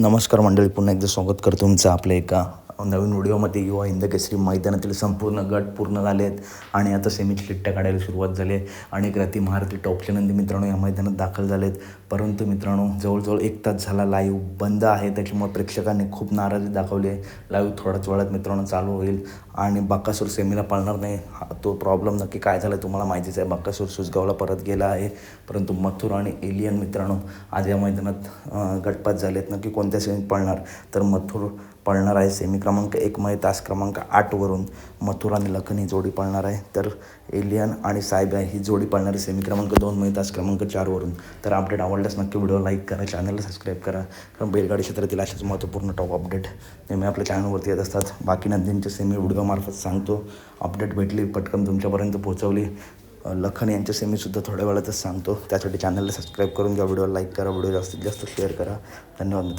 नमस्कार मंडळी, पुन्हा एकदा स्वागत करतो तुमचं आपल्या एका नवीन व्हिडिओमध्ये. युवा हिंद केसरी मैदानातील संपूर्ण गट पूर्ण झाले आहेत आणि आता सेमीची चिठ्ठ्या काढायला सुरुवात झाली आहे. अनेक रथी महारथी टॉपचे नंदी मित्रांनो या मैदानात दाखल झाले आहेत. परंतु मित्रांनो जवळजवळ 1 तास झाला लाईव्ह बंद आहे, त्याच्यामुळे प्रेक्षकांनी खूप नाराजी दाखवली आहे. लाईव्ह थोड्याच वेळात मित्रांनो चालू होईल आणि बक्कासूर सेमीला पळणार नाही. तो प्रॉब्लेम नक्की काय झाला तुम्हाला माहितीच आहे. बक्कासूर सुसगावला परत गेला आहे, परंतु मथुर आणि एलियन मित्रांनो आज या मैदानात गटपात झाले आहेत. नक्की कोणत्या सेमीत पळणार, तर मथुर पळणार आहे सेमी क्रमांक 1 मध्ये तास क्रमांक 8वरून. मथुर आणि लखन ही जोडी पळणार आहे, तर एलियन आणि साहेब ही जोडी पळणार आहे सेमी क्रमांक 2 मध्ये तास क्रमांक 4वरून. तर अपडेट आवडल्यास नक्की व्हिडिओ लाईक करा, चॅनलला सबस्क्राईब करा, कारण बैलगाडी क्षेत्रातील अशाच महत्त्वपूर्ण टॉप अपडेट नेहमी आपल्या चॅनलवरती येत असतात. बाकी नंदींच्या सेमी व्हिडिओमार्फत सांगतो. अपडेट भेटली पटकन तुमच्यापर्यंत पोहोचवली. लखन यांच्या सेमीसुद्धा थोड्या वेळातच सांगतो. त्यासाठी चॅनलला सबस्क्राईब करून घ्या, व्हिडिओ लाईक करा, व्हिडिओ जास्तीत जास्त शेअर करा. धन्यवाद मित्रांनो.